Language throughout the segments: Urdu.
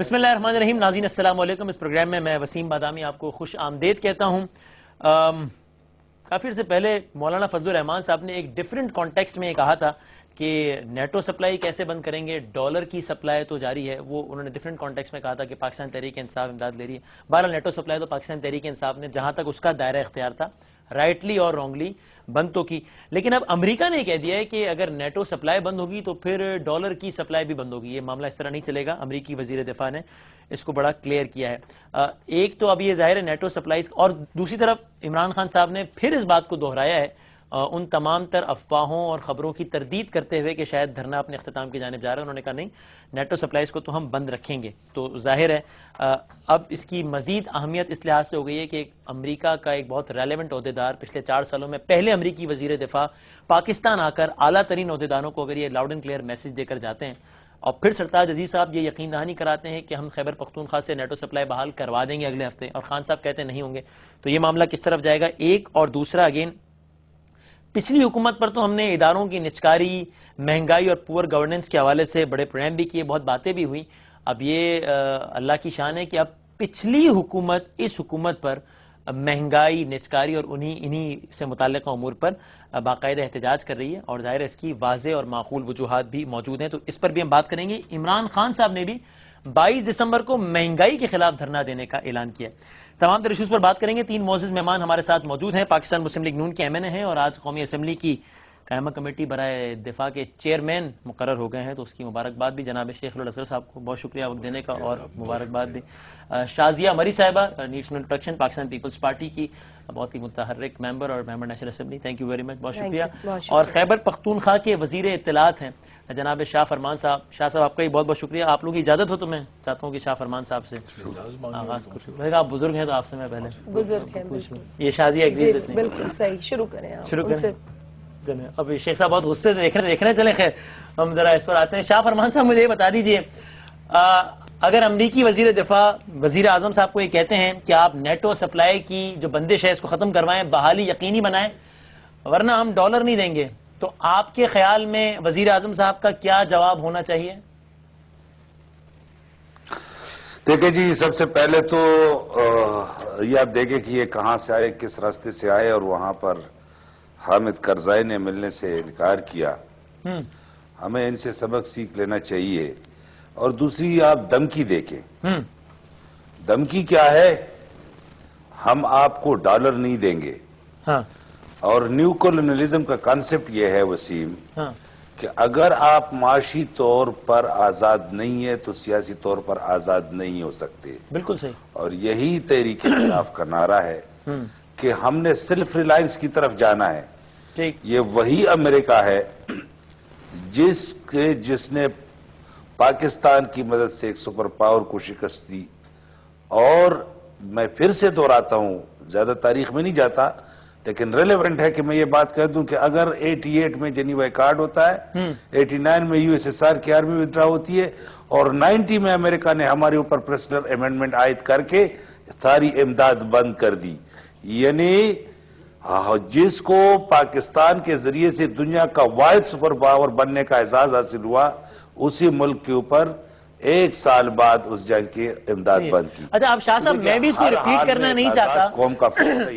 بسم اللہ الرحمن الرحیم. ناظرین السلام علیکم. اس پروگرام میں وسیم بادامی آپ کو خوش آمدید کہتا ہوں. کافی عرصے پہلے مولانا فضل الرحمان صاحب نے ایک ڈیفرنٹ کانٹیکسٹ میں یہ کہا تھا کہ نیٹو سپلائی کیسے بند کریں گے, ڈالر کی سپلائی تو جاری ہے. وہ انہوں نے ڈیفرنٹ کانٹیکسٹ میں کہا تھا کہ پاکستان تحریک انصاف امداد لے رہی ہے. بہرحال نیٹو سپلائی تو پاکستان تحریک انصاف نے جہاں تک اس کا دائرہ اختیار تھا رائٹلی اور رانگلی بند تو کی, لیکن اب امریکہ نے کہہ دیا ہے کہ اگر نیٹو سپلائی بند ہوگی تو پھر ڈالر کی سپلائی بھی بند ہوگی. یہ معاملہ اس طرح نہیں چلے گا. امریکی وزیر دفاع نے اس کو بڑا کلیئر کیا ہے. ایک تو اب یہ ظاہر ہے نیٹو سپلائیز, اور دوسری طرف عمران خان صاحب نے پھر اس بات کو دہرایا ہے ان تمام تر افواہوں اور خبروں کی تردید کرتے ہوئے کہ شاید دھرنا اپنے اختتام کی جانب جا رہا ہے. انہوں نے کہا نہیں, نیٹو سپلائیز کو تو ہم بند رکھیں گے. تو ظاہر ہے اب اس کی مزید اہمیت اس لحاظ سے ہو گئی ہے کہ امریکہ کا ایک بہت ریلیونٹ عہدیدار پچھلے 4 سالوں میں پہلے امریکی وزیر دفاع پاکستان آ کر اعلیٰ ترین عہدیداروں کو اگر یہ لاؤڈ اینڈ کلیئر میسج دے کر جاتے ہیں اور پھر سرتاج عزیز صاحب یہ یقین دہانی کراتے ہیں کہ ہم خیبر پختونخوا سے نیٹو سپلائی بحال کروا دیں گے اگلے ہفتے, اور خان صاحب کہتے ہیں نہیں ہوں گے, تو یہ معاملہ کس طرف جائے گا. ایک اور دوسرا, اگین پچھلی حکومت پر تو ہم نے اداروں کی نچکاری, مہنگائی اور پور گورننس کے حوالے سے بڑے پروگرام بھی کیے, بہت باتیں بھی ہوئی. اب یہ اللہ کی شان ہے کہ اب پچھلی حکومت اس حکومت پر مہنگائی, نچکاری اور انہی سے متعلقہ امور پر باقاعدہ احتجاج کر رہی ہے, اور ظاہر ہے اس کی واضح اور معقول وجوہات بھی موجود ہیں, تو اس پر بھی ہم بات کریں گے. عمران خان صاحب نے بھی 22 دسمبر کو مہنگائی کے خلاف دھرنا دینے کا اعلان کیا. تمام تر ایشوز پر بات کریں گے. 3 معزز مہمان ہمارے ساتھ موجود ہیں. پاکستان مسلم لیگ نون کے ایم این اے ہیں اور آج قومی اسمبلی کی قائمہ کمیٹی برائے دفاع کے چیئرمین مقرر ہو گئے ہیں, تو اس کی مبارکباد بھی جناب شیخ الاصغر صاحب کو بہت شکریہ وقت دینے کا, اور مبارکباد بھی شازیہ مری صاحبہ needs women protection Pakistan Peoples Party کی بہت ہی متحرک ممبر اور member national assembly, thank you very much, بہت شکریہ. اور خیبر پختونخوا کے وزیر اطلاعات ہیں جناب شاہ فرمان صاحب. شاہ صاحب آپ کا بھی بہت بہت شکریہ. آپ لوگوں کی اجازت ہو تو میں چاہتا ہوں کہ شاہ فرمان صاحب سے آغاز کریں. آپ بزرگ ہیں تو آپ سے میں پہلے بزرگ ہیں, یہ شازیہ بالکل صحیح, شروع کریں. اب شیخ صاحب بہت غصے سے دیکھنے چلیں, خیر ہم ذرا اس پر آتے ہیں. شاہ فرمان صاحب مجھے یہ بتا دیجئے, اگر امریکی وزیر دفاع وزیر اعظم صاحب کو یہ کہتے ہیں کہ آپ نیٹو سپلائی کی جو بندش ہے اس کو ختم کروائیں, بحالی یقینی بنائیں, ورنہ ہم ڈالر نہیں دیں گے, تو آپ کے خیال میں وزیر اعظم صاحب کا کیا جواب ہونا چاہیے؟ دیکھیں جی, سب سے پہلے تو یہ آپ دیکھیں کہ یہ کہاں سے آئے, کس راستے سے آئے, اور وہاں پر حامد کرزائی نے ملنے سے انکار کیا. ہمیں ان سے سبق سیکھ لینا چاہیے. اور دوسری آپ دھمکی دیکھیں, دھمکی کیا ہے, ہم آپ کو ڈالر نہیں دیں گے. اور نیو کولونیلزم کا کانسیپٹ یہ ہے وسیم کہ اگر آپ معاشی طور پر آزاد نہیں ہے تو سیاسی طور پر آزاد نہیں ہو سکتے. بالکل صحیح. اور یہی تحریک انصاف کا نعرہ ہے کہ ہم نے سیلف ریلائنس کی طرف جانا ہے. یہ وہی امریکہ ہے جس نے پاکستان کی مدد سے ایک سپر پاور کو شکست دی. اور میں پھر سے دہراتا ہوں, زیادہ تاریخ میں نہیں جاتا, لیکن ریلیونٹ ہے کہ میں یہ بات کہہ دوں کہ اگر 88 میں جنیوا ایکارڈ ہوتا ہے, 89 میں یو ایس ایس آر کی آرمی وتھڈرا ہوتی ہے, اور 90 میں امریکہ نے ہمارے اوپر پریسنل امینڈمنٹ عائد کر کے ساری امداد بند کر دی. یعنی جس کو پاکستان کے ذریعے سے دنیا کا واحد سپر پاور بننے کا اعزاز حاصل ہوا, اسی ملک کے اوپر 1 سال بعد اس جنگ کی امداد بند کی. اچھا آپ شاہ صاحب, میں بھی اس کو ریپیٹ کرنا نہیں چاہتا,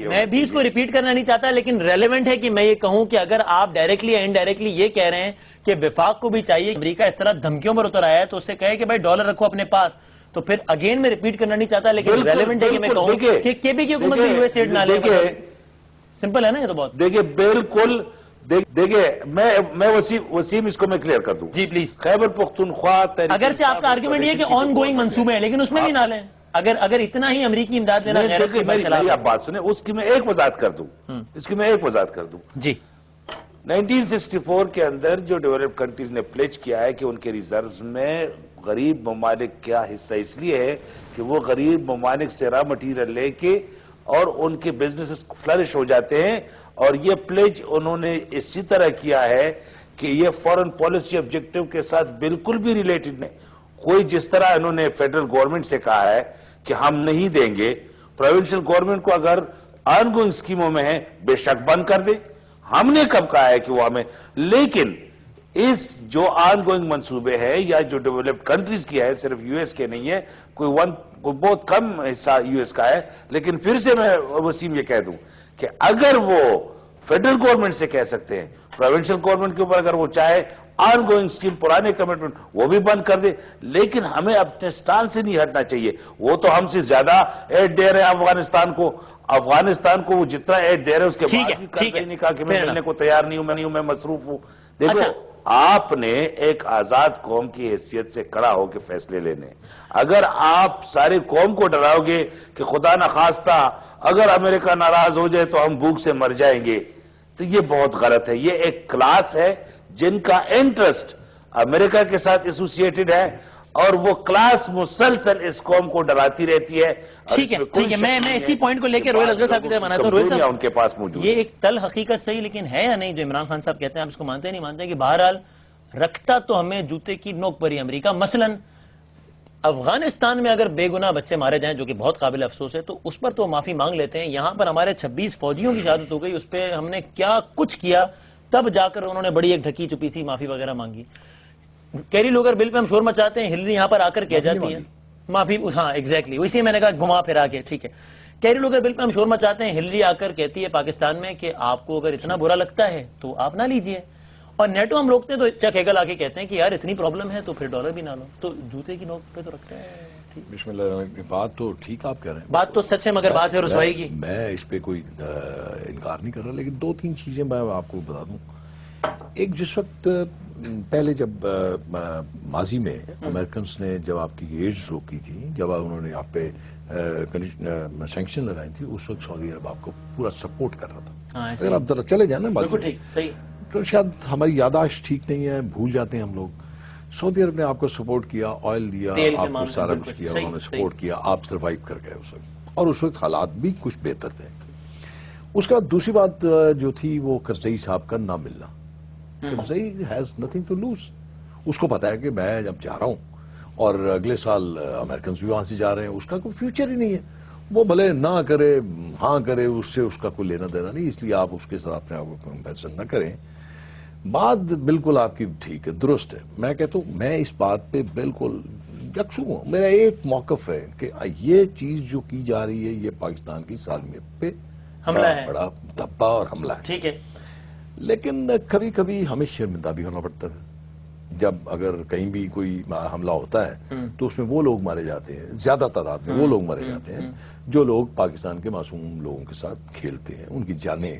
میں بھی اس کو ریپیٹ کرنا نہیں چاہتا, لیکن ریلیونٹ ہے کہ میں یہ کہوں کہ اگر آپ ڈائریکٹلی یا انڈائریکٹلی یہ کہہ رہے ہیں کہ وفاق کو بھی چاہیے, امریکہ اس طرح دھمکیوں پر اتر آیا ہے تو اس سے کہے کہ بھائی ڈالر رکھو اپنے پاس, تو پھر اگین میں ریپیٹ کرنا نہیں چاہتا, لیکن ریلیونٹ ہے کہ میں کہوں کہ کے پی کی حکومت یو ایس ایڈ نہ لے. سمپل ہے نا یہ تو بہت. دیکھیں بالکل, دیکھیں میں وسیم اس کو میں کلیئر کر دوں. جی پلیز. خیبر پختونخوا اگرچہ آپ کا آرگومنٹ یہ ہے کہ آن گوئنگ منصوبے ہیں, لیکن اس میں بھی نہ لیں. اگر اتنا ہی امریکی امداد لینا غیرت کے خلاف. میری آپ بات سنیں, اس کی میں ایک وضاحت کر دوں. جی 1964 کے اندر جو ڈیولپڈ کنٹریز نے پلیج کیا ہے کہ ان کے ریزروز میں غریب ممالک کیا حصہ اس لیے ہے کہ وہ غریب ممالک سے را مٹیریل لے کے اور ان کے بزنسز فلرش ہو جاتے ہیں, اور یہ پلیج انہوں نے اسی طرح کیا ہے کہ یہ فورن پالیسی آبجیکٹو کے ساتھ بالکل بھی ریلیٹڈ نہیں. کوئی جس طرح انہوں نے فیڈرل گورنمنٹ سے کہا ہے کہ ہم نہیں دیں گے, پروونشل گورنمنٹ کو اگر آن گوئنگ اسکیموں میں ہے بے شک بند کر دے. ہم نے کب کہا ہے کہ وہ ہمیں, لیکن اس جو آن گوئنگ منصوبے ہے یا جو ڈیولپڈ کنٹریز کی ہے، صرف یو ایس کے نہیں ہے، کوئی بہت کم حصہ یو ایس کا ہے، لیکن پھر سے میں وسیم یہ کہہ دوں کہ اگر وہ فیڈرل گورنمنٹ سے کہہ سکتے ہیں، پروونشل گورنمنٹ کے اوپر اگر وہ چاہے آن گوئنگ سکیم پرانے کمٹمنٹ وہ بھی بند کر دے، لیکن ہمیں اپنے سٹان سے نہیں ہٹنا چاہیے۔ وہ تو ہم سے زیادہ ایڈ دے رہے ہیں افغانستان کو وہ جتنا ایڈ دے رہے ہیں اس کے بعد بھی قرض نہیں کہا کہ میں ملنے کو تیار نہیں ہوں، میں مصروف ہوں۔ دیکھو آپ نے ایک آزاد قوم کی حیثیت سے کھڑا ہو کے فیصلے لینے، اگر آپ ساری قوم کو ڈراؤ گے کہ خدا نخواستہ اگر امریکہ ناراض ہو جائے تو ہم بھوک سے مر جائیں گے، تو یہ بہت غلط ہے۔ یہ ایک کلاس ہے جن کا انٹرسٹ امریکہ کے ساتھ ایسوسیٹڈ ہے، اور وہ کلاس مسلسل اس قوم کو ڈراتی رہتی ہے۔ ٹھیک ہے، میں اسی پوائنٹ کو لے کے روہیل افضل صاحب کی طرف بناتا ہوں۔ روہیل صاحب ان کے پاس موجود یہ ایک تل حقیقت صحیح لیکن ہے یا نہیں جو عمران خان صاحب کہتے ہیں، آپ اس کو مانتے نہیں مانتے کہ بہرحال رکھتا تو ہمیں جوتے کی نوک پر ہی امریکہ، مثلا افغانستان میں اگر بے گناہ بچے مارے جائیں جو کہ بہت قابل افسوس ہے تو اس پر تو معافی مانگ لیتے ہیں، یہاں پر ہمارے 26 فوجیوں کی شہادت ہو گئی، اس پہ ہم نے کیا کچھ کیا، تب جا کر انہوں نے بڑی ایک ڈھکی چپی سی معافی وغیرہ مانگی۔ کیری لوگر بل پہ ہم شور مچاتے ہیں، ہلری یہاں پر آ کر کہہ جاتی ہے معافی، ہاں ایگزیکٹلی اسی میں نے کہا گھما پھرا کے، ٹھیک ہے۔ کیری لوگر بل پہ ہم شور مچاتے ہیں، ہلری آ کر کہتی ہے پاکستان میں کہ آپ کو اگر اتنا برا لگتا ہے تو آپ نہ لیجئے، اور نیٹو ہم روکتے ہیں تو چک ہیگل آ کے کہتے ہیں کہ یار اتنی پرابلم ہے تو پھر ڈالر بھی نہ لو، تو جوتے کی نوک پہ تو رکھتے ہیں۔ بسم اللہ الرحمن الرحیم، بات تو ٹھیک آپ کہہ رہے ہیں، بات تو سچ ہے مگر بات ہے رسوائی کی۔ میں اس پہ کوئی انکار نہیں کر رہا، لیکن دو تین چیزیں میں آپ کو بتا دوں۔ ایک، جس وقت پہلے جب ماضی میں امریکنس نے جب آپ کی ایڈز روکی تھی، جب انہوں نے آپ پہ سینکشن لگائی تھی، اس وقت سعودی عرب آپ کو پورا سپورٹ کر رہا تھا۔ اگر آپ ذرا چلے جائیں نا بالکل ٹھیک، صحیح، تو شاید ہماری یاداشت ٹھیک نہیں ہے، بھول جاتے ہیں ہم لوگ۔ سعودی عرب نے آپ کو سپورٹ کیا، آئل دیا، آپ کو سارا کچھ کیا، انہوں نے سپورٹ کیا، آپ سروائیو کر گئے اس وقت، اور اس وقت حالات بھی کچھ بہتر تھے۔ اس کے بعد دوسری بات جو تھی وہ کرزئی صاحب کا نہ ملنا۔ Karzai has nothing to lose, اس کو پتا ہے کہ میں جب جا رہا ہوں اور اگلے سال امریکنز بھی وہاں سے جا رہے ہیں، اس کا کوئی فیوچر ہی نہیں ہے، وہ بھلے نہ کرے ہاں کرے، اس سے اس کا کوئی لینا دینا نہیں، اس لیے آپ اس کے ساتھ اپنے آپ کو کمپیریزن نہ کریں۔ بات بالکل آپ کی ٹھیک ہے، درست ہے۔ میں کہتا ہوں میں اس بات پہ بالکل یکسو ہوں، میرا ایک موقف ہے کہ یہ چیز جو کی جا رہی ہے یہ پاکستان کی سالمیت پہ حملہ ہے، بڑا دھبا اور حملہ ہے، ٹھیک ہے، لیکن کبھی کبھی ہمیں شرمندہ بھی ہونا پڑتا ہے۔ جب اگر کہیں بھی کوئی حملہ ہوتا ہے تو اس میں وہ لوگ مارے جاتے ہیں، زیادہ تعداد میں وہ لوگ مارے جاتے ہیں جو لوگ پاکستان کے معصوم لوگوں کے ساتھ کھیلتے ہیں، ان کی جانیں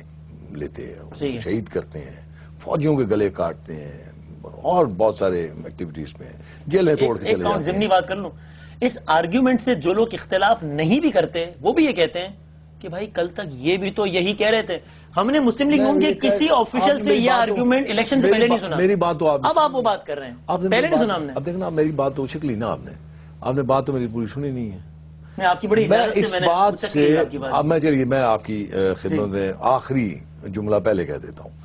لیتے ہیں، شہید کرتے ہیں، فوجیوں کے گلے کاٹتے ہیں، اور بہت سارے ایکٹیویٹیز میں جیلیں توڑ کے چلے جاتے ہیں۔ ضمنی بات کر لوں، اس آرگیومنٹ سے جو لوگ اختلاف نہیں بھی کرتے وہ بھی یہ کہتے ہیں کہ بھائی کل تک یہ بھی تو یہی کہہ رہے تھے، ہم نے مسلم لیگ نون کے کسی آفیشل سے یہ آرگیومنٹ الیکشن سے پہلے نہیں سنا۔ میری بات تو اب آپ وہ بات کر رہے ہیں، پہلے نہیں سنا ہم نے۔ اب دیکھنا میری بات تو شکلی نا، آپ نے بات تو میری پوری سنی نہیں ہے۔ میں آپ کی بڑی میں اجازت اس سے بات سے اب میں چلیے میں آپ کی خدمت میں آخری جملہ پہلے کہہ دیتا ہوں۔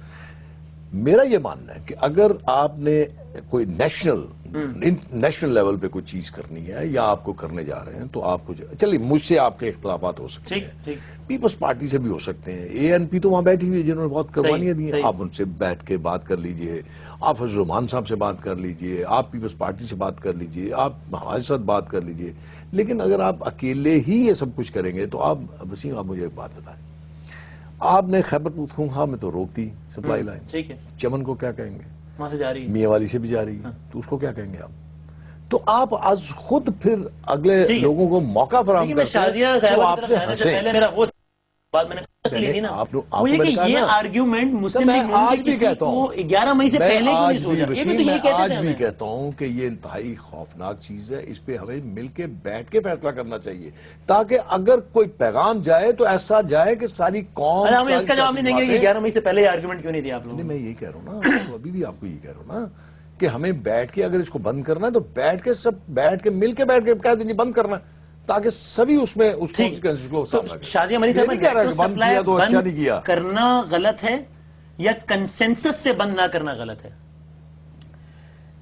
میرا یہ ماننا ہے کہ اگر آپ نے کوئی نیشنل لیول پہ کوئی چیز کرنی ہے یا آپ کو کرنے جا رہے ہیں تو آپ کو چلیے مجھ سے آپ کے اختلافات ہو سکتے ہیں، پیپلز پارٹی سے بھی ہو سکتے ہیں، اے این پی تو وہاں بیٹھی ہوئی ہے جنہوں نے بہت قربانیاں دی ہیں، آپ ان سے بیٹھ کے بات کر لیجئے، آپ فضل الرحمان صاحب سے بات کر لیجئے، آپ پیپلز پارٹی سے بات کر لیجئے، آپ ہمارے ساتھ بات کر لیجئے، لیکن اگر آپ اکیلے ہی یہ سب کچھ کریں گے تو آپ وسیم آپ مجھے ایک بات بتائیں، آپ نے خیبر پختونخوا میں تو روک دی سپلائی لائن، ٹھیک ہے، چمن کو کیا کہیں گے؟ وہاں سے جا رہی ہے، میاں والی سے بھی جا رہی ہے، تو اس کو کیا کہیں گے آپ؟ تو آپ از خود پھر اگلے لوگوں کو موقع فراہم کرتے ہیں تو آپ سے ہنسیں۔ بات میں نے لی تھی نا، وہ یہ کہ یہ آرگیومنٹ مسلم لیگ نون کے کسی کو 11 مئی سے پہلے کیوں نہیں سوچا؟ یہ بھی تو یہی کہتے تھے۔ آج بھی کہتا ہوں کہ یہ انتہائی خوفناک چیز ہے، اس پہ ہمیں مل کے بیٹھ کے فیصلہ کرنا چاہیے تاکہ اگر کوئی پیغام جائے تو ایسا جائے کہ ساری قوم۔ اس کا جواب نہیں دیں گے کہ 11 مئی سے پہلے آرگیومنٹ کیوں نہیں دیا آپ لوگوں نے؟ میں یہی کہہ رہا ہوں نا، تو ابھی بھی آپ کو یہی کہہ رہا ہوں نا کہ ہمیں بیٹھ کے اگر اس کو بند کرنا ہے تو بیٹھ کے سب بیٹھ کے مل کے بیٹھ کے کہہ دیجیے بند کرنا ہے تاکہ سبھی اس میں اس کو سامنا کریں۔ شازیہ منی صاحب بند کرنا غلط ہے یا کنسنسس سے بند نہ کرنا غلط ہے؟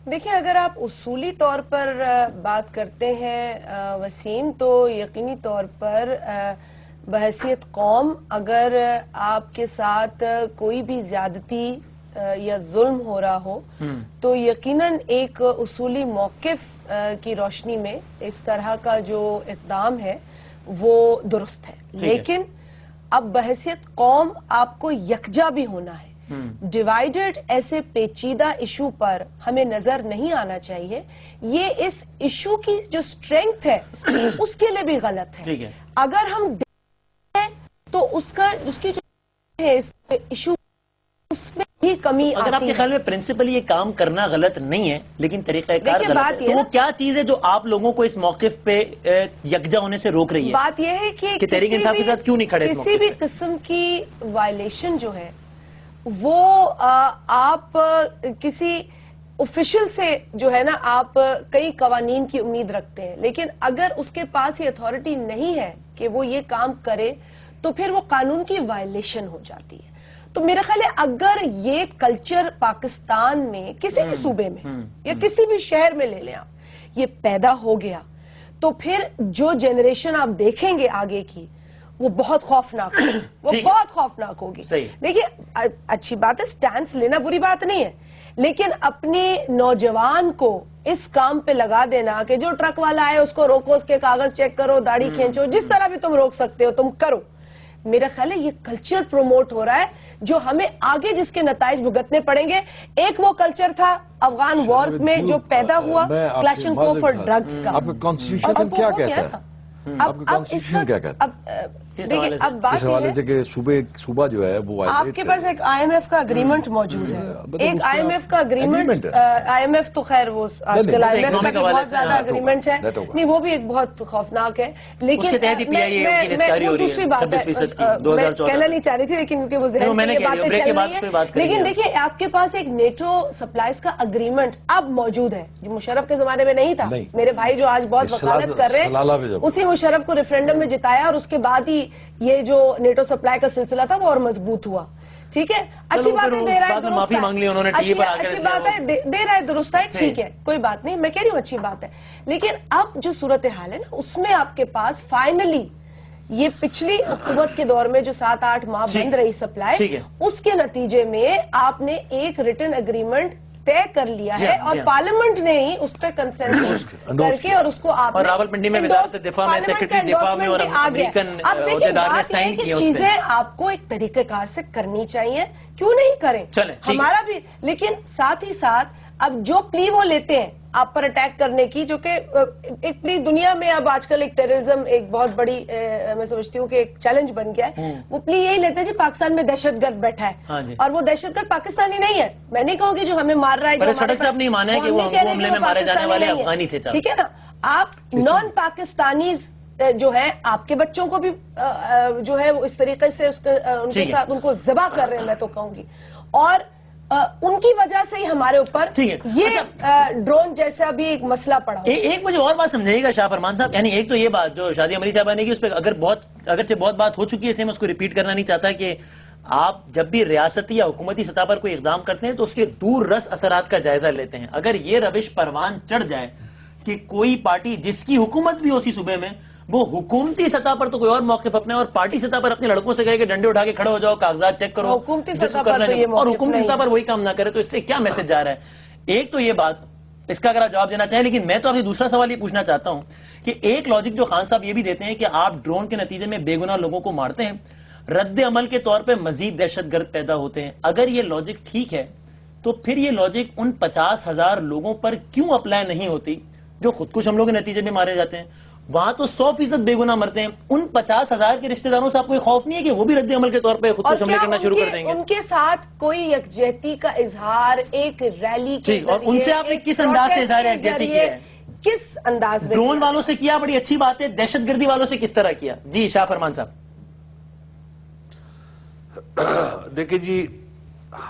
دیکھیں اگر آپ اصولی طور پر بات کرتے ہیں وسیم، تو یقینی طور پر بحیثیت قوم اگر آپ کے ساتھ کوئی بھی زیادتی یا ظلم ہو رہا ہو تو یقیناً ایک اصولی موقف کی روشنی میں اس طرح کا جو اقدام ہے وہ درست ہے، لیکن اب بحیثیت قوم آپ کو یکجا بھی ہونا ہے. ڈیوائیڈڈ ایسے پیچیدہ ایشو پر ہمیں نظر نہیں آنا چاہیے. یہ اس ایشو کی جو اسٹرینگتھ ہے اس کے لیے بھی غلط ہے. اگر ہم تو اس کی جو ہے ایشو اس میں بھی کمی آتی ہے. اگر آپ کے خیال میں پرنسپل یہ کام کرنا غلط نہیں ہے لیکن طریقہ کار غلط ہے تو وہ کیا چیز ہے جو آپ لوگوں کو اس موقف پہ یکجا ہونے سے روک رہی ہے؟ بات یہ ہے کہ تحریک انصاف کے ساتھ کیوں نہیں کھڑے؟ کسی بھی قسم کی وائلیشن جو ہے وہ آپ کسی آفیشل سے جو ہے نا آپ کئی قوانین کی امید رکھتے ہیں، لیکن اگر اس کے پاس یہ اتھارٹی نہیں ہے کہ وہ یہ کام کرے تو پھر وہ قانون کی وائلیشن ہو جاتی ہے. تو میرا خیال ہے اگر یہ کلچر پاکستان میں کسی بھی صوبے میں یا کسی بھی شہر میں لے لیں آپ، یہ پیدا ہو گیا تو پھر جو جنریشن آپ دیکھیں گے آگے کی وہ بہت خوفناک ہوگی. وہ بہت خوفناک ہوگی. دیکھیے اچھی بات ہے سٹینس لینا بری بات نہیں ہے، لیکن اپنے نوجوان کو اس کام پہ لگا دینا کہ جو ٹرک والا آئے اس کو روکو، اس کے کاغذ چیک کرو، داڑھی کھینچو، جس طرح بھی تم روک سکتے ہو تم کرو. میرا خیال ہے یہ کلچر پروموٹ ہو رہا ہے جو ہمیں آگے جس کے نتائج بھگتنے پڑیں گے. ایک وہ کلچر تھا افغان وار میں جو پیدا ہوا کلاشنکوف اور ڈرگز کا. آپ کا کانسٹیٹیوشن کیا کہتا ہے؟ آپ کا کانسٹیٹیوشن کیا کہتا ہے؟ دیکھیں اب بات یہ ہے کہ صوبہ جو ہے وہ آپ کے پاس ایک آئی ایم ایف کا اگریمنٹ موجود ہے. ایک آئی ایم ایف کا اگریمنٹ، آئی ایم ایف تو خیر وہ آج کل آئی ایم ایف کا بھی بہت زیادہ اگریمنٹ ہے، نہیں وہ بھی ایک بہت خوفناک ہے. لیکن میں دوسری بات میں کہنا نہیں چاہ رہی تھی لیکن کیونکہ وہ ذہن میں یہ باتیں چل رہی ہیں. لیکن دیکھیے آپ کے پاس ایک نیٹو سپلائز کا اگریمنٹ اب موجود ہے جو مشرف کے زمانے میں نہیں تھا. میرے بھائی جو آج بہت وکالت کر رہے ہیں اسی مشرف کو ریفرینڈم میں جتایا اور اس کے بعد ہی یہ جو نیٹو سپلائی کا سلسلہ تھا وہ اور مضبوط ہوا. ٹھیک ہے، اچھی بات ہے، دے رہا ہے درست ہے، اچھی بات ہے دے رہا ہے درست ہے، ٹھیک ہے کوئی بات نہیں، میں کہہ رہی ہوں اچھی بات ہے. لیکن اب جو صورتحال ہے نا اس میں آپ کے پاس فائنلی یہ پچھلی حکومت کے دور میں جو 7-8 ماہ بند رہی سپلائی، اس کے نتیجے میں آپ نے ایک ریٹن اگریمنٹ طے کر لیا ہے اور پارلیمنٹ نے ہی اس پہ کنسنسس کر کے اور اس کو آپ اور راولپنڈی میں وزارت دفاع میں سیکرٹری دفاع میں اور امریکن عہدیدار نے سائن کیے. چیزیں آپ کو ایک طریقہ کار سے کرنی چاہیے، کیوں نہیں کریں ہمارا بھی. لیکن ساتھ ہی ساتھ اب جو پلی وہ لیتے ہیں آپ پر اٹیک کرنے کی، جو کہ ایک پلی دنیا میں اب آج کل ایک ٹیررزم ایک بہت بڑی میں سمجھتی ہوں کہ ایک چیلنج بن گیا ہے. وہ پلی یہی لیتے ہیں جی پاکستان میں دہشت گرد بیٹھا ہے اور وہ دہشت گرد پاکستانی نہیں ہے. میں نہیں کہوں گی جو ہمیں مار رہا ہے ٹھیک ہے نا. آپ نان پاکستانیز جو ہے آپ کے بچوں کو بھی جو ہے وہ اس طریقے سے ان کے ساتھ ان کو ذبح کر رہے ہیں میں تو کہوں گی، اور ان کی وجہ سے ہی ہمارے اوپر یہ ڈرون جیسا بھی ایک مسئلہ پڑا. ایک مجھے اور بات سمجھائیے گا شاہ فرمان صاحب، یعنی ایک تو یہ بات جو شادیہ عمری صاحبہ نے کی اس پہ اگرچہ بہت بات ہو چکی ہے، اس لیے میں اس کو ریپیٹ کرنا نہیں چاہتا کہ آپ جب بھی ریاستی یا حکومتی سطح پر کوئی اقدام کرتے ہیں تو اس کے دور رس اثرات کا جائزہ لیتے ہیں. اگر یہ روش پروان چڑھ جائے کہ کوئی پارٹی جس کی حکومت بھی ہو اسی صوبے میں وہ حکومتی سطح پر تو کوئی اور موقف اپنے اور پارٹی سطح پر اپنے لڑکوں سے کہے کہ ڈنڈے اٹھا کے کھڑے ہو جاؤ، کاغذات چیک کرو، حکومتی سطح پر تو یہ اور حکومتی سطح پر وہی کام نہ کرے، تو اس سے کیا میسج جا رہا ہے؟ ایک تو یہ بات، اس کا اگر آپ جواب دینا چاہیں، لیکن میں تو آپ سے دوسرا سوال یہ پوچھنا چاہتا ہوں کہ ایک لاجک جو خان صاحب یہ بھی دیتے ہیں کہ آپ ڈرون کے نتیجے میں بے گناہ لوگوں کو مارتے ہیں، رد عمل کے طور پہ مزید دہشت گرد پیدا ہوتے ہیں. اگر یہ لاجک ٹھیک ہے تو پھر یہ لاجک ان 50,000 لوگوں پر کیوں اپلائی نہیں ہوتی جو خودکش حملوں کے نتیجے میں مارے جاتے ہیں؟ وہاں تو 100% بے گناہ مرتے ہیں. ان 50,000 کے رشتہ داروں سے آپ کو خوف نہیں ہے کہ وہ بھی رد عمل کے طور پہ خودکش حملے کرنا شروع کر دیں گے؟ ان کے ساتھ کوئی یکجہتی کا اظہار ایک ریلی کے ذریعے، اور ان سے آپ نے کس انداز سے اظہار یکجہتی کیا ہے؟ کس انداز میں؟ ڈرون والوں سے کیا بڑی اچھی بات ہے، دہشت گردی والوں سے کس طرح کیا؟ جی شاہ فرمان صاحب. دیکھیں جی،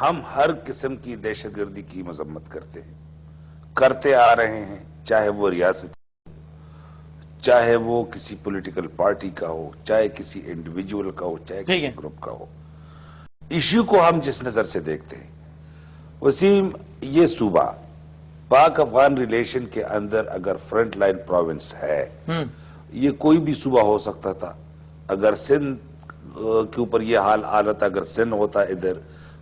ہم ہر قسم کی دہشت گردی کی مذمت کرتے ہیں، کرتے آ رہے ہیں، چاہے وہ ریاست، چاہے وہ کسی پولیٹیکل پارٹی کا ہو، چاہے کسی انڈیویجول کا ہو، چاہے کسی گروپ کا ہو. ایشو کو ہم جس نظر سے دیکھتے ہیں، وسیم، یہ صوبہ پاک افغان ریلیشن کے اندر اگر فرنٹ لائن پروونس ہے، یہ کوئی بھی صوبہ ہو سکتا تھا. اگر سندھ کے اوپر یہ حالت اگر سندھ ہوتا ادھر،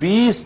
20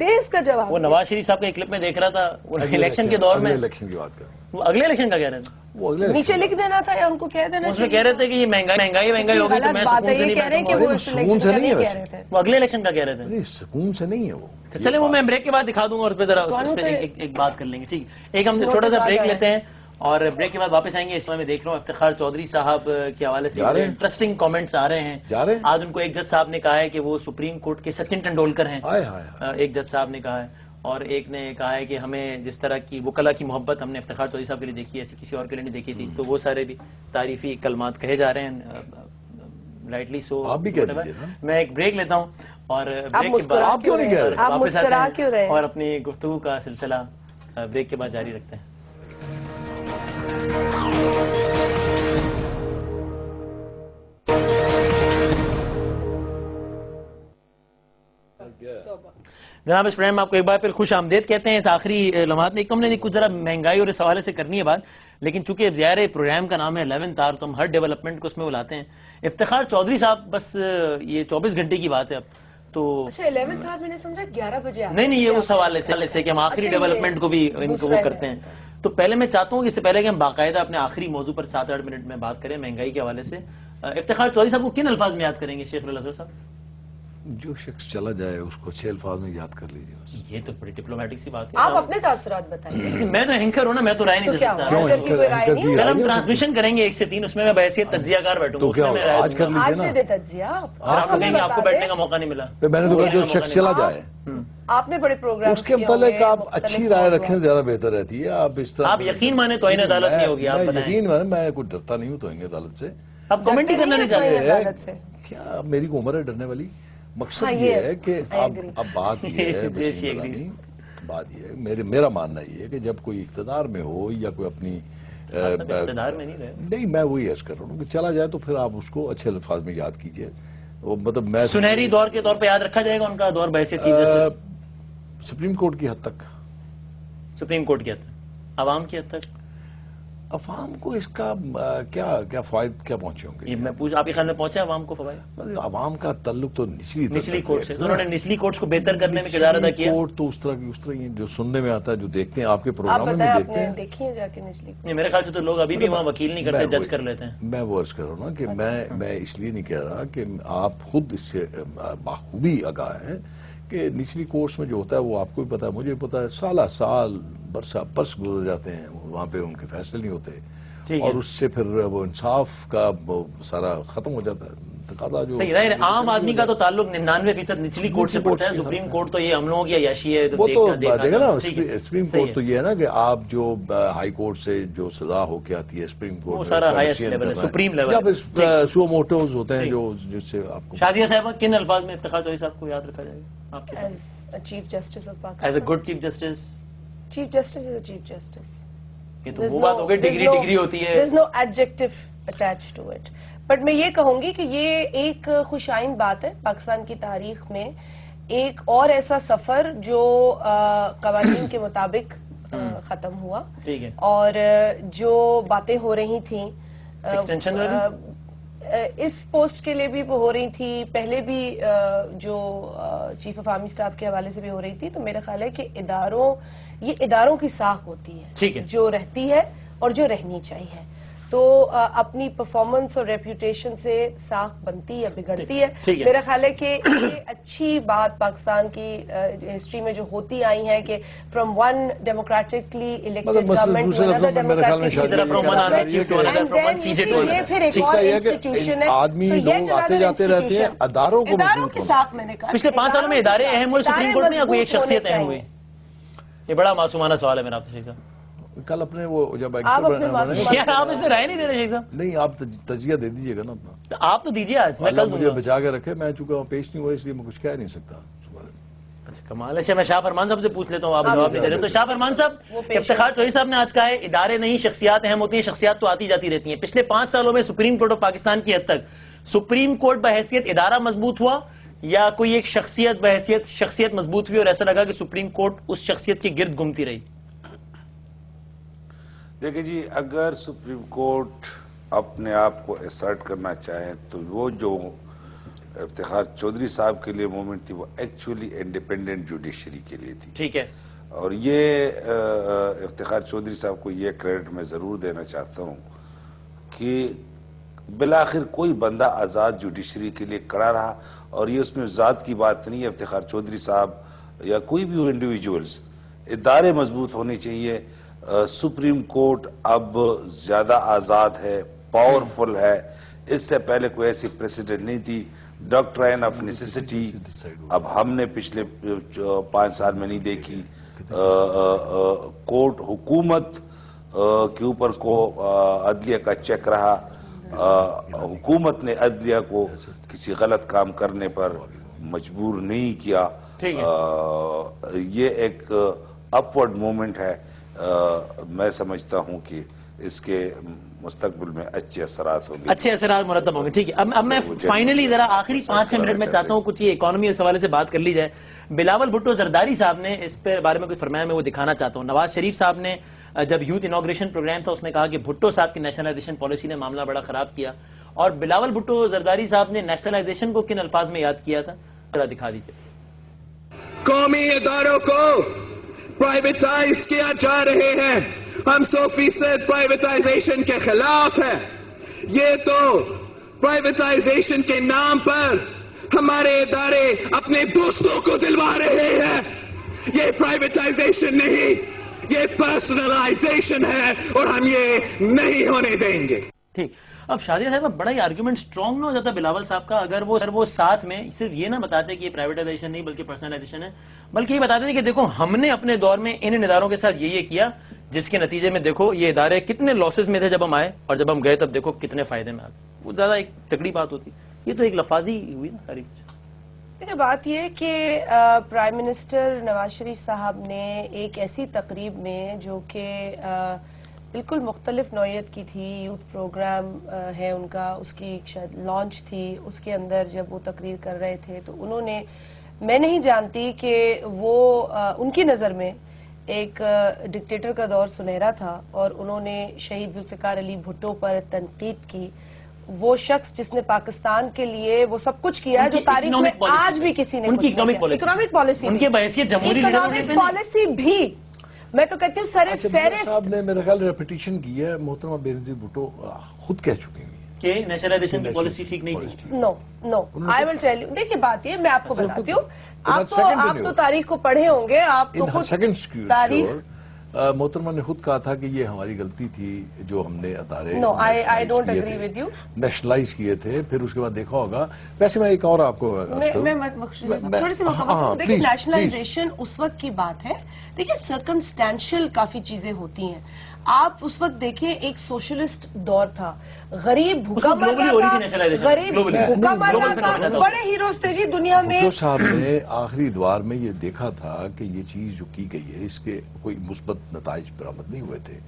دے اس کا جواب. وہ نواز شریف صاحب کا ایک کلپ میں دیکھ رہا تھا الیکشن کے دور میں, الیکشن کی بات کر رہے ہیں, وہ اگلے الیکشن کا کہہ رہے تھے, وہ اگلے نیچے لکھ دینا تھا یا ان کو کہہ دینا اس میں کہہ رہے تھے کہ یہ مہنگائی ہوگی تو میں سکون سے نہیں کہہ رہے ہیں کہ وہ اس سکون سے نہیں ہے کہہ رہے تھے. وہ اگلے الیکشن کا کہہ رہے تھے. نہیں سکون سے نہیں ہے وہ. چلے وہ میں بریک کے بعد دکھا دوں گا اور پہ ذرا اس پہ ایک بات کر لیں گے. ٹھیک, ایک ہم چھوٹا سا بریک لیتے ہیں اور بریک کے بعد واپس آئیں گے. اس میں دیکھ رہا ہوں افتخار چودھری صاحب کے حوالے سے انٹرسٹنگ کامنٹس آ رہے ہیں. آج ان کو ایک جج صاحب نے کہا ہے کہ وہ سپریم کورٹ کے سچن ٹنڈولکر ہیں, ایک جج صاحب نے کہا ہے, اور ایک نے کہا ہے کہ ہمیں جس طرح کی وکلا کی محبت ہم نے افتخار چودھری صاحب کے لیے دیکھی ہے ایسی کسی اور کے لیے نہیں دیکھی تھی. تو وہ سارے بھی تعریفی کلمات کہے جا رہے ہیں, رائٹلی سو. میں ایک بریک لیتا ہوں اور بریک کے بعد واپس آتے ہیں اور اپنی گفتگو کا سلسلہ بریک کے بعد جاری رکھتے ہیں. جناب اس پروگرام میں آپ کو ایک بار پھر خوش آمدید کہتے ہیں. اس آخری لمحات میں ایک ہم نے کچھ ذرا مہنگائی اور اس حوالے سے کرنی ہے بات, لیکن چونکہ ظاہر ہے پروگرام کا نام ہے 11th آور تو ہم ہر ڈیولپمنٹ کو اس میں بلاتے ہیں. افتخار چودھری صاحب بس یہ 24 گھنٹے کی بات ہے اب تو. اچھا 11th آور میں نے سمجھا 11 بجے. نہیں یہ اس حوالے سے کہ ہم آخری ڈیولپمنٹ کو بھی ان کو وہ کرتے ہیں. تو پہلے میں چاہتا ہوں کہ اس سے پہلے کہ ہم باقاعدہ اپنے آخری موضوع پر 7-8 منٹ میں بات کریں مہنگائی کے حوالے سے, افتخار چودھری صاحب کو کن الفاظ میں یاد کریں گے شیخ الازہر صاحب؟ جو شخص چلا جائے اس کو 6 الفاظ میں یاد کر لیجیے. یہ تو بڑی ڈپلومیٹک سی بات ہے. آپ اپنے تاثرات بتائیے. میں تو اینکر ہوں نا, میں تو رائے نہیں دے سکتا. کل ہم ٹرانسمیشن کریں گے 1 سے 3, اس میں میں بحیثیت تجزیہ کار بیٹھوں گا. آج کر لیجیے نا, دے تجزیہ. آپ کو کہیں گے آپ کو بیٹھنے کا موقع نہیں ملا. میں نے تو کہا جو شخص چلا جائے آپ نے بڑے پروگرام اس کے متعلق آپ اچھی رائے رکھیں زیادہ بہتر رہتی ہے. آپ اس طرح آپ یقین مانے توہین عدالت نہیں ہوگی. آپ بتائیں. یقین مانے میں کوئی ڈرتا نہیں ہوں توہین عدالت سے. آپ کمنٹ ہی کرنا نہیں چاہتے کیا میری کو عمر ہے ڈرنے والی. مقصد یہ ہے کہ اب بات یہ ہے, بات یہ ہے میرا ماننا یہ ہے کہ جب کوئی اقتدار میں ہو یا کوئی اپنی اقتدار میں نہیں, میں وہی عرض کر رہا ہوں کہ چلا جائے تو پھر آپ اس کو اچھے الفاظ میں یاد کیجئے. مطلب میں سنہری دور کے طور پہ یاد رکھا جائے گا ان کا دور بحیثیت چیف جسٹس سپریم کورٹ کی حد تک. سپریم کورٹ کی حد تک, عوام کی حد تک عوام کو اس کا کیا فوائد کیا پہنچے ہوں گے؟ میں پوچھ, آپ کے خیال میں پہنچا عوام کو فوائد؟ عوام کا تعلق تو نچلی کورٹ سے, انہوں نے نچلی کورٹس کو بہتر کرنے میں کردار ادا کیا. کورٹ تو اس طرح جو سننے میں آتا ہے, جو دیکھتے ہیں آپ کے پروگرام میں دیکھتے ہیں. دیکھیے جا کے نچلی نہیں, میرے خیال سے تو لوگ ابھی بھی وہاں وکیل نہیں کرتے, جج کر لیتے ہیں. میں وہ عرض کر رہا ہوں نا کہ میں اس لیے نہیں کہہ رہا کہ آپ خود اس سے بخوبی آگاہ ہیں کہ نچلی کورٹس میں جو ہوتا ہے وہ آپ کو بھی پتا ہے, مجھے پتا ہے, سال برس گزر جاتے ہیں, وہاں پہ ان کے فیصلے نہیں ہوتے اور اس سے پھر وہ انصاف کا سارا ختم ہو جاتا ہے. تقاضا جو عام آدمی کا تو تعلق 99% نچلی کورٹ سے پڑتا ہے. سپریم کورٹ تو یہ ہم لوگوں کی عیاشی ہے. وہ تو دیکھا نا, سپریم کورٹ تو یہ ہے نا کہ آپ جو ہائی کورٹ سے جو سزا ہو کے آتی ہے سپریم کورٹ, وہ سارا ہائیسٹ لیول ہے, سپریم لیول. جب سو موٹوز ہوتے ہیں جو جس سے آپ کو. شازیہ صاحبہ کن الفاظ میں افتخار چودھری صاحب کو یاد رکھا جائے گا آپ کے؟ As a chief justice of Pakistan, as a good chief justice. Chief justice is a chief justice. یہ تو وہ بات ہو گئی, ڈگری ہوتی ہے. There's no adjective attached to it. But میں یہ کہوں گی کہ یہ ایک خوش آئند بات ہے پاکستان کی تاریخ میں, ایک اور ایسا سفر جو قوانین کے مطابق ختم ہوا, اور جو باتیں ہو رہی تھیں اس پوسٹ کے لیے بھی ہو رہی تھی, پہلے بھی جو چیف آف آرمی سٹاف کے حوالے سے بھی ہو رہی تھی. تو میرا خیال ہے کہ یہ اداروں کی ساکھ ہوتی ہے جو رہتی ہے اور جو رہنی چاہیے. تو اپنی پرفارمنس اور ریپیوٹیشن سے ساکھ بنتی یا بگڑتی ہے. میرا خیال ہے کہ یہ اچھی بات پاکستان کی ہسٹری میں جو ہوتی آئی ہے کہ from one democratically elected government to undemocratically, یہ پھر ایک اور انسٹیٹیوشن ہے. آدمی لوگ آتے جاتے رہتے ہیں, اداروں کی ساکھ میں نے کہا پچھلے 5 سالوں میں ادارے اہم ہوئے سپریم کورٹ میں, یا کوئی ایک شخصیت اہم ہوئی؟ یہ بڑا معصومانہ سوال ہے میرا آپ سے. شیخ صاحب کل اپنے وہ جب آپ اس میں رائے نہیں دے رہے شیخ صاحب؟ نہیں, آپ تجزیہ دے دیجئے گا نا اپنا. آپ تو دیجئے, آج میں کل مجھے بچا کے رکھے, میں چونکہ پیش نہیں ہوا اس لیے میں کچھ کہہ نہیں سکتا. اچھا کمال ہے. میں شاہ فرمان صاحب سے پوچھ لیتا ہوں, آپ جواب نہیں دے رہے. تو شاہ فرمان صاحب, افتخار چودھری صاحب نے آج کہا ہے ادارے نہیں شخصیات اہم ہوتی ہیں. شخصیات تو آتی جاتی رہتی ہیں. پچھلے 5 سالوں میں سپریم کورٹ آف پاکستان کی حد تک سپریم کورٹ بحیثیت ادارہ مضبوط ہوا, یا کوئی ایک شخصیت بحیثیت شخصیت مضبوط ہوئی اور ایسا لگا کہ سپریم کورٹ اس شخصیت کے گرد گھومتی رہی؟ دیکھیں جی, اگر سپریم کورٹ اپنے آپ کو اسرٹ کرنا چاہے تو وہ جو افتخار چودھری صاحب کے لیے مومنٹ تھی وہ ایکچولی انڈیپینڈنٹ جوڈیشری کے لیے تھی. ٹھیک ہے. اور یہ افتخار چودھری صاحب کو یہ کریڈٹ میں ضرور دینا چاہتا ہوں کہ بالآخر کوئی بندہ آزاد جوڈیشری کے لیے کڑا رہا. اور یہ اس میں ذات کی بات نہیں ہے, افتخار چودھری صاحب یا کوئی بھی انڈیویجولز, ادارے مضبوط ہونے چاہیے. سپریم کورٹ اب زیادہ آزاد ہے, پاورفل ہے. اس سے پہلے کوئی ایسی پریسیڈنٹ نہیں تھی. ڈاکٹرائن آف نیسیسٹی اب ہم نے پچھلے 5 سال میں نہیں دیکھی. کورٹ حکومت کے اوپر کو عدلیہ کا چیک رہا. حکومت نے عدلیہ کو کسی غلط کام کرنے پر مجبور نہیں کیا. یہ ایک اپورڈ مومنٹ ہے. میں سمجھتا ہوں کہ اس کے مستقبل میں اچھے اثرات ہوں گے, اچھے اثرات مرتب ہوں گے. ٹھیک ہے, اب میں فائنلی ذرا آخری 5-6 منٹ میں چاہتا ہوں کچھ یہ اکانومی اس حوالے سے بات کر لی جائے. بلاول بھٹو زرداری صاحب نے اس پہ بارے میں کچھ فرمایا, میں وہ دکھانا چاہتا ہوں. نواز شریف صاحب نے جب یوتھ انوگریشن پروگرام تھا اس میں کہا کہ بھٹو صاحب کی نیشنلائزیشن پالیسی نے معاملہ بڑا خراب کیا. اور بلاول بھٹو زرداری صاحب نے نیشنلائزیشن کو کن الفاظ میں یاد کیا تھا, ذرا دکھا دیجیے. قومی اداروں کو پرائیویٹائز کیا جا رہے ہیں, ہم 100% پرائیویٹائزیشن کے خلاف ہیں. یہ تو پرائیویٹائزیشن کے نام پر ہمارے ادارے اپنے دوستوں کو دلوا رہے ہیں. یہ پرائیویٹائزیشن نہیں, یہ پرسنلائزیشن ہے اور ہم یہ نہیں ہونے دیں گے. ٹھیک. اب شادیہ صاحب بڑا ہی آرگیومنٹ سٹرونگ نہ ہو جاتا بلاول صاحب کا اگر وہ ساتھ میں صرف یہ نہ بتاتے کہ یہ پرائیویٹائزیشن نہیں بلکہ پرسنلائزیشن ہے, بلکہ یہ بتاتے کہ دیکھو ہم نے اپنے دور میں ان اداروں کے ساتھ یہ کیا جس کے نتیجے میں دیکھو یہ ادارے کتنے لاسز میں تھے جب ہم آئے اور جب ہم گئے تب دیکھو کتنے فائدے میں آ گئے. وہ زیادہ ایک تکڑی بات ہوتی. یہ تو ایک لفاظی ہوئی نا ساری کچھ. دیکھیں بات یہ کہ پرائم منسٹر نواز شریف صاحب نے ایک ایسی تقریب میں جو کہ بالکل مختلف نوعیت کی تھی, یوتھ پروگرام ہے ان کا, اس کی شاید لانچ تھی, اس کے اندر جب وہ تقریر کر رہے تھے تو انہوں نے, میں نہیں جانتی کہ وہ ان کی نظر میں ایک ڈکٹیٹر کا دور سنہرا تھا اور انہوں نے شہید ذوالفقار علی بھٹو پر تنقید کی. وہ شخص جس نے پاکستان کے لیے وہ سب کچھ کیا جو تاریخ میں آج بھی کسی نے اکنامک پالیسی, ان کے بحیثیت جمہوری اکنامک پالیسی بھی میں تو کہتی ہوں سر فہرست صاحب نے میرے خیال ریپیٹیشن کی ہے. محترمہ بینظیر بھٹو خود کہہ چکے ہیں کہ نیشنلائزیشن کی پالیسی ٹھیک نہیں تھی. نو آئی ول ٹیل یو. دیکھیے بات یہ میں آپ کو بتاتی ہوں, آپ تو تاریخ کو پڑھے ہوں گے, آپ تو خود تاریخ. محترمہ نے خود کہا تھا کہ یہ ہماری غلطی تھی جو ہم نے ادارے نیشنلائز کیے تھے. پھر اس کے بعد دیکھا ہوگا. ویسے میں ایک اور آپ کو تھوڑی سی مکمل دیکھیں, نیشنلائزیشن اس وقت کی بات ہے. دیکھیں سرکمسٹینشل کافی چیزیں ہوتی ہیں. آپ اس وقت دیکھیں ایک سوشلسٹ دور تھا, غریب بھوکا مر رہا تھا, غریب بھوکا مر رہا تھا, بڑے ہیروز تھے جی دنیا میں. بھٹو صاحب نے آخری ادوار میں یہ دیکھا تھا کہ یہ چیز جو کی گئی ہے اس کے کوئی مثبت نتائج برآمد نہیں ہوئے تھے.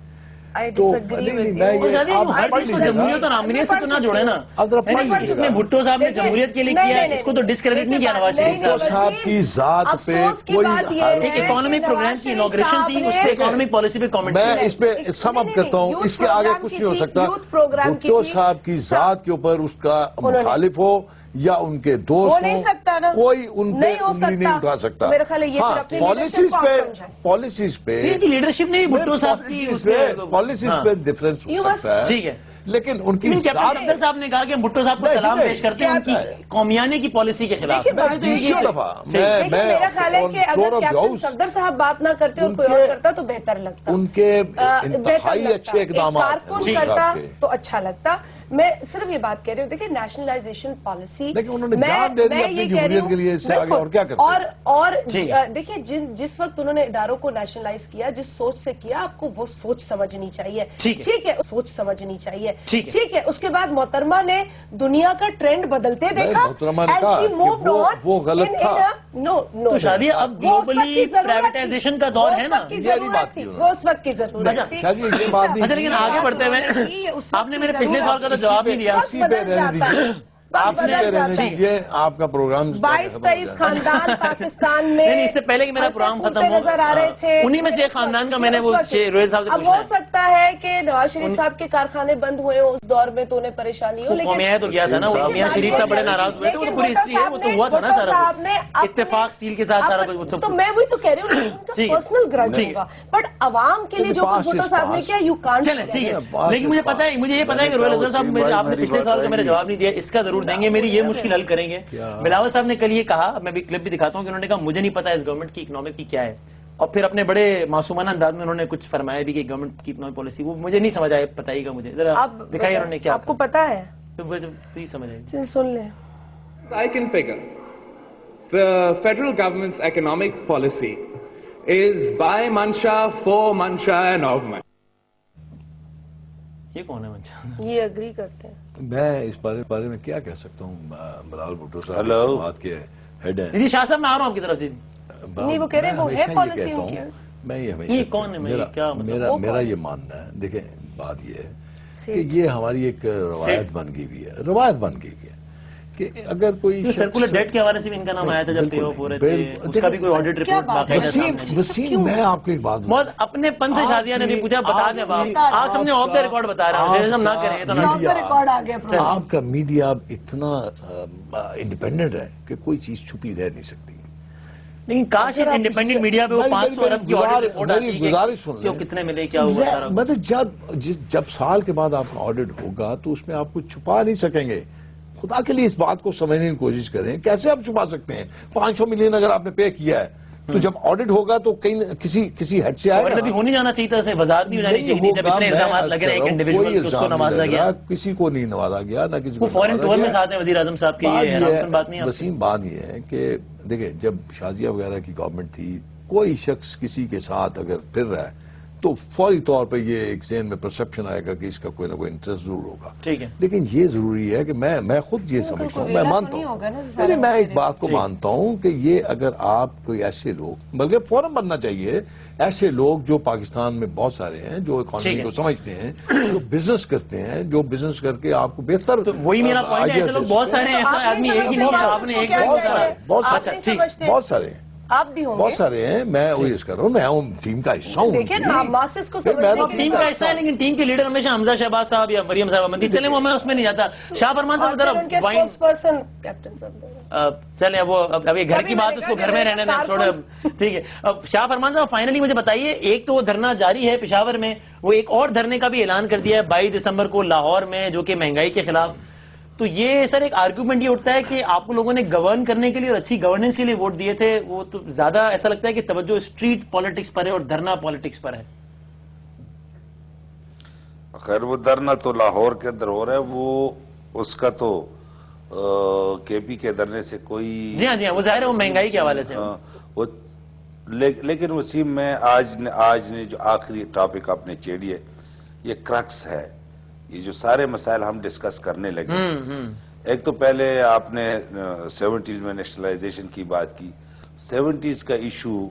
جمہوریت اور امنیت سے تو نہ جوڑے نا. اس میں بھٹو صاحب نے جمہوریت کے لیے کیا, اس کو تو ڈسکریڈٹ نہیں کیا نواز شریف صاحب کی ذات پہ کوئی ایک اکانومک پروگرام کی انوگریشن تھی, اس پہ اکانومک پالیسی پہ کامنٹ. میں اس پہ سم اپ کرتا ہوں, اس کے آگے کچھ نہیں ہو سکتا. بھٹو صاحب کی ذات کے اوپر اس کا مخالف ہو یا ان کے دوست ہوں, کوئی ان پہ انگلی نہیں اٹھا سکتا. پالیسیز پہ لیڈرشپ نہیں, بھٹو صاحب کی پالیسیز پہ ڈفرنس ہو سکتا ہے. ٹھیک ہے, لیکن ان کی صدر صاحب نے کہا کہ بھٹو صاحب کو سلام پیش کرتے ہیں ان کی قومیانے کی پالیسی کے خلاف. میرا خیال ہے کہ اگر کیپٹن صفدر صاحب بات نہ کرتے اور کوئی اور کرتا تو بہتر لگتا, ان کے انتہائی اچھے اقدامات کارکن کرتا تو اچھا لگتا. میں صرف یہ بات کہہ رہی ہوں, دیکھیں نیشنلائزیشن پالیسی اور دیکھیں جس وقت انہوں نے اداروں کو نیشنلائز کیا, جس سوچ سے کیا, آپ کو وہ سوچ سمجھنی چاہیے. ٹھیک ہے, سوچ سمجھنی چاہیے. ٹھیک ہے, اس کے بعد محترمہ نے دنیا کا ٹرینڈ بدلتے دیکھا, وہ غلط تھا. تو شادیہ اب گلوبلی پرائیویٹائزیشن کا دور ہے نا, وہ اس وقت کی ضرورت تھی. لیکن آگے بڑھتے ہوئے آپ نے میرے پچھلے سوال کا تو جواب نہیں دیا. وقت بدل جاتا ہے. آپ کا پروگرام 22-23 خاندان پاکستان میں نہیں اس سے پہلے کہ میرا پروگرام ختم ہو نظر آ رہے تھے, انہی میں سے ایک خاندان کا میں نے وہ روہیل صاحب سے اب پوچھنا ہو سکتا ہے کہ نواز شریف صاحب کے کارخانے بند ہوئے اس دور میں تو انہیں پریشانی ہو, لیکن قومیہ تو کیا تھا نا, وہ میاں شریف صاحب بڑے ناراض ہوئے تھے, وہ پوری ہسٹری ہے, وہ تو ہوا تھا نا سارا اتفاق اسٹیل کے ساتھ سارا کچھ. تو میں وہی تو کہہ رہی ہوں ان کا پرسنل گرج ہوگا, بٹ عوام کے لیے جو کچھ بھٹو صاحب نے کیا یو کانٹ. چلیں ٹھیک ہے, لیکن مجھے پتا ہے, مجھے یہ پتا ہے کہ روہیل افضل صاحب آپ نے پچھلے سوال کا میرا جواب نہیں دیا, اس کا ضرور دیں گے, میری یہ مشکل حل کریں گے. بلاول صاحب نے کل یہ کہا, میں بھی کلپ بھی دکھاتا ہوں, کہ انہوں نے کہا مجھے نہیں پتا اس گورنمنٹ کی اکنامک کی کیا ہے, اور پھر اپنے بڑے معصومانہ انداز میں انہوں نے کچھ فرمایا بھی کہ گورنمنٹ کی اکنامک پالیسی, وہ مجھے نہیں سمجھ آئے, بتائیے گا مجھے ذرا, دکھائیے انہوں نے کیا. آپ کو پتا ہے, سمجھ آئے, سن لیں. I can figure the federal government's economic policy is by Mansha, for Mansha and of Mansha. یہ کون ہے منشا؟ یہ اگری کرتے ہیں. میں اس بارے میں کیا کہہ سکتا ہوں, بلاول بھٹو صاحب بات کے ہیڈ ہیں. جی شاہ صاحب میں آ رہا ہوں آپ کی طرف. جی نہیں وہ کہہ رہے ہیں وہ ہے پالیسی ان کی. میں یہ ہمیشہ میرا یہ ماننا ہے, دیکھیں بات یہ ہے کہ یہ ہماری ایک روایت بن گئی ہوئی ہے, کہ اگر کوئی سرکولر ڈیٹ کے حوالے سے بھی ان کا نام آیا تھا جب پی او ہو رہے تھے, اس کا بھی کوئی آڈٹ رپورٹ باقاعدہ. وسیم میں آپ کو ایک بات بہت اپنے پن سے شادیہ نے بھی پوچھا, بتا دیں آپ سمجھے آف دا ریکارڈ بتا رہے ہیں, ہم نہ کریں تو نہ. آپ کا میڈیا اتنا انڈیپینڈنٹ ہے کہ کوئی چیز چھپی رہ نہیں سکتی, لیکن کاش اس انڈیپینڈنٹ میڈیا پہ وہ 500 ارب کی آڈٹ رپورٹ آتی ہے کہ کتنے ملے, کیا ہوا سارا. مطلب جب سال کے بعد آپ کا آڈٹ ہوگا تو اس میں آپ کو چھپا نہیں سکیں گے. خدا کے لیے اس بات کو سمجھنے کی کوشش کریں, کیسے آپ چھپا سکتے ہیں؟ 500 ملین اگر آپ نے پے کیا ہے تو جب آڈٹ ہوگا تو کسی ہیڈ سے آئے گا. بھی ہونی جانا چاہیے تھا, وزارت بھی ہونی چاہیے تھی, جب اتنے الزامات لگ رہے ہیں ایک انڈیویجول اس کو نوازا گیا. کسی کو نہیں نوازا گیا, نہ کسی کو. وہ فورن ٹور میں ساتھ ہیں وزیر اعظم صاحب کی, یہ بات نہیں. وسیم بات یہ ہے کہ دیکھیں جب شازیہ وغیرہ کی گورنمنٹ تھی, کوئی شخص کسی کے ساتھ اگر پھر رہا ہے تو فوری طور پہ یہ ایک ذہن میں پرسپشن آئے گا کہ اس کا کوئی نہ کوئی انٹرسٹ ضرور ہوگا. ٹھیک ہے, لیکن یہ ضروری ہے کہ میں خود یہ سمجھتا ہوں, میں مانتا ہوں, میں ایک بات کو مانتا ہوں کہ یہ اگر آپ کوئی ایسے لوگ, بلکہ فوراً بننا چاہیے, ایسے لوگ جو پاکستان میں بہت سارے ہیں, جو اکانومی کو سمجھتے ہیں, جو بزنس کرتے ہیں, جو بزنس کر کے آپ کو بہتر. وہی میرا پوائنٹ ہے, ایسے لوگ بہت سارے ہیں, ایسا آدمی ایک ہی نہیں ہے, آپ نے ایک بہت سارے ہیں, آپ بھی ہوں گے, بہت سارے ہیں. میں وہی اس کر رہا ہوں, میں ہوں ٹیم کا حصہ ہوں. دیکھیں نا ماسس کو سمجھنے کے ٹیم کا حصہ ہے, لیکن ٹیم کے لیڈر ہمیشہ حمزہ شہباز صاحب یا مریم صاحب مندی, چلیں وہ میں اس میں نہیں جاتا. شاہ فرمان صاحب چلیں وہ اب یہ گھر کی بات, اس کو گھر میں رہنے دیں چھوڑے, ٹھیک ہے. اب شاہ فرمان صاحب فائنلی مجھے بتائیے, ایک تو وہ دھرنا جاری ہے پشاور میں, وہ ایک اور دھرنے کا بھی اعلان کر دیا ہے 22 دسمبر کو لاہور میں, جو کہ مہنگائی کے خلاف. تو یہ سر ایک آرگومنٹ یہ اٹھتا ہے کہ آپ کو لوگوں نے گورن کرنے کے لیے اور اچھی گورننس کے لیے ووٹ دیے تھے, وہ تو زیادہ ایسا لگتا ہے کہ توجہ اسٹریٹ پالیٹکس پر ہے اور دھرنا پالیٹکس پر ہے. خیر وہ دھرنا تو لاہور کے اندر ہو رہا ہے, وہ اس کا تو کے پی کے دھرنے سے کوئی. جی ہاں وہ ظاہر ہے, وہ مہنگائی کے حوالے سے. لیکن وسیم میں آج نے جو آخری ٹاپک آپ نے چھیڑی ہے, یہ کرکس ہے. یہ جو سارے مسائل ہم ڈسکس کرنے لگے, ایک تو پہلے آپ نے 70s میں نیشنلائزیشن کی بات کی. 70s کا ایشو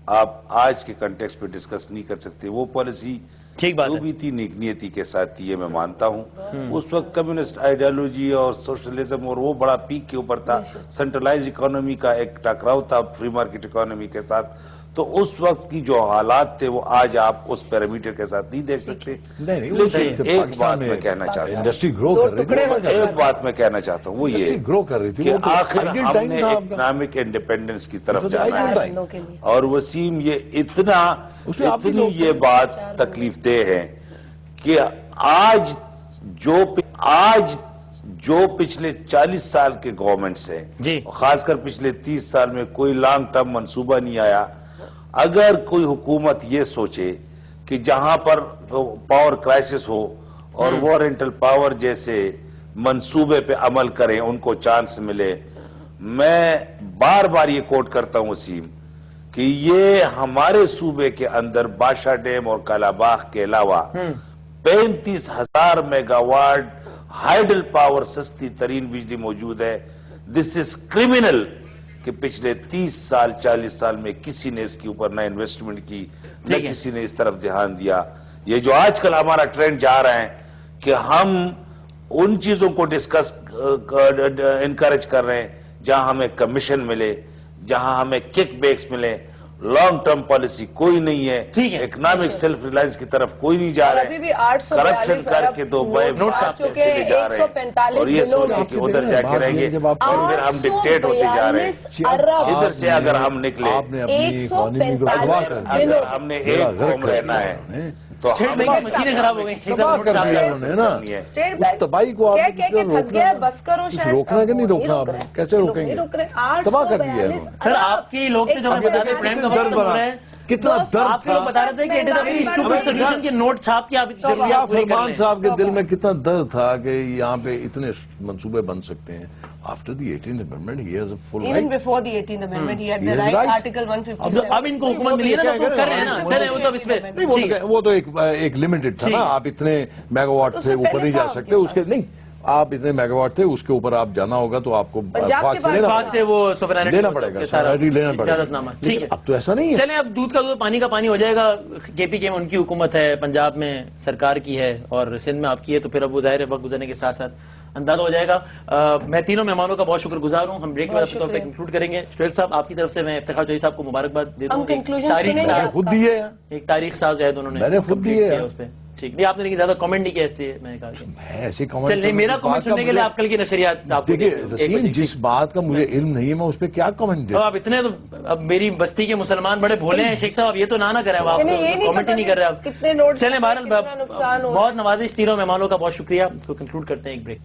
آپ آج کے کنٹیکس پہ ڈسکس نہیں کر سکتے. وہ پالیسی جو بھی تھی نیتی کے ساتھ تھی, یہ میں مانتا ہوں. اس وقت کمیونسٹ آئیڈیالوجی اور سوشلزم اور وہ بڑا پیک کے اوپر تھا, سینٹرلائز اکانومی کا ایک ٹکراؤ تھا فری مارکیٹ اکانومی کے ساتھ. تو اس وقت کی جو حالات تھے وہ آج آپ اس پیرامیٹر کے ساتھ نہیں دیکھ سکتے. لیکن ایک بات میں کہنا چاہتا ہوں, انڈسٹری گرو کر رہی تھی, ایک بات میں کہنا چاہتا ہوں, وہ یہ گرو کر رہی تھی کہ آخر ہم نے اکنامک انڈیپینڈنس کی طرف جانا ہے. اور وسیم یہ اتنی یہ بات تکلیف دہ ہے کہ آج جو پچھلے 40 سال کے گورنمنٹس ہیں, خاص کر پچھلے 30 سال میں کوئی لانگ ٹرم منصوبہ نہیں آیا. اگر کوئی حکومت یہ سوچے کہ جہاں پر پاور کرائسس ہو اور وارنٹل پاور جیسے منصوبے پہ عمل کریں, ان کو چانس ملے. میں بار بار یہ کوٹ کرتا ہوں وسیم کہ یہ ہمارے صوبے کے اندر بادشاہ ڈیم اور کالا باغ کے علاوہ 35,000 میگا واٹ ہائیڈل پاور سستی ترین بجلی موجود ہے. دس از کرمنل کہ پچھلے 30 سال 40 سال میں کسی نے اس کے اوپر نہ انویسٹمنٹ کی, نہ کسی نے اس طرف دھیان دیا. یہ جو آج کل ہمارا ٹرینڈ جا رہا ہے کہ ہم ان چیزوں کو ڈسکس انکریج کر رہے ہیں جہاں ہمیں کمیشن ملے, جہاں ہمیں کک بیکس ملے. لانگ ٹرم پالیسی کوئی نہیں ہے, اکنامک سیلف ریلائنس کی طرف کوئی نہیں جا رہے ہیں, کرپشن کر کے تو پیسے لے جا رہے ہیں اور یہ سوچیں کہ ادھر جا کے رہیں گے اور پھر ہم ڈکٹیٹ ہوتے جا رہے ہیں. ادھر سے اگر ہم نکلے, اگر ہم نے ایک قوم رہنا ہے تو مشینیں خراب ہو گئی, اس تباہی کو روکنا کہ نہیں روکنا, کیسے روکیں گے؟ تباہ کر دیا ہے. سر آپ کی لوگ تھے جو ہمیں بتا رہے ہیں کتنا درد آپ کے لوگ بتا رہے تھے کہ کے نوٹ چھاپ کے آپ ضروریات پوری کر فرمان لیں. صاحب کے دل میں کتنا درد تھا کہ یہاں پہ اتنے منصوبے بن سکتے ہیں. After the 18th Amendment, he has a full right. Even before the 18th Amendment, he had the right. Article 157. اب ان کو حکومت ملی ہے نا تو کر رہے ہیں نا. چلیں وہ تو اس پہ وہ تو ایک لمیٹڈ تھا نا, آپ اتنے میگا واٹ سے اوپر نہیں جا سکتے, اس کے نہیں آپ اتنے میگا واٹ تھے, اس کے اوپر آپ جانا ہوگا تو آپ کو سے وہ لینا پڑے گا, سورائٹی لینا پڑے گا. ٹھیک ہے, اب تو ایسا نہیں ہے. چلیں اب دودھ کا دودھ پانی کا پانی ہو جائے گا. کے پی کے میں ان کی حکومت ہے, پنجاب میں سرکار کی ہے اور سندھ میں آپ کی ہے, تو پھر اب وہ ظاہر وقت گزرنے کے ساتھ ساتھ اندازہ ہو جائے گا. میں تینوں مہمانوں کا بہت شکر گزار ہوں. ہم بریک کے بعد طور پہ کنکلوڈ کریں گے. سہیل صاحب آپ کی طرف سے میں افتخار چوہدری صاحب کو مبارکباد دے دوں. خود دی ہے, ایک تاریخ ساز ہے انہوں نے, میں نے خود دی ہے اس پہ. ٹھیک نہیں, آپ نے زیادہ کامنٹ نہیں کیا اس لیے میں نے کہا میں ایسے کامنٹ چل نہیں, میرا کامنٹ سننے کے لیے آپ کل کی نشریات دیکھیے رسیم, جس بات کا مجھے علم نہیں ہے میں اس پہ کیا کامنٹ دوں. آپ اتنے تو اب میری بستی کے مسلمان بڑے بھولے ہیں شیخ صاحب, آپ یہ تو نہ کریں, آپ کامنٹ ہی نہیں کر رہے آپ. چلیں بہرحال بہت نوازش تینوں مہمانوں کا بہت شکریہ. تو کنکلوڈ کرتے ہیں ایک بریک.